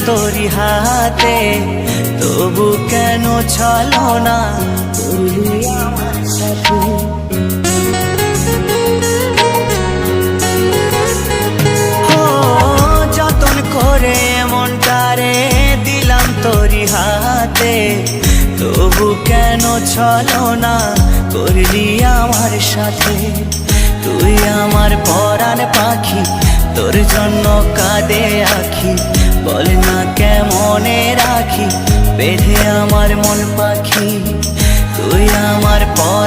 তোরি হাতে, তবু কেন ছলো না করলি আমার সাথে। যতন করে মনটারে দিলাম তোরি হাতে, তবু কেন ছলো না করলি আমার সাথে। তুই আমার পরাণ পাখি, তোর জন্য কাঁদে আখি, বল না কেমনে রাখি বেঁধে আমার মন পাখি। তুই আমার পরাণ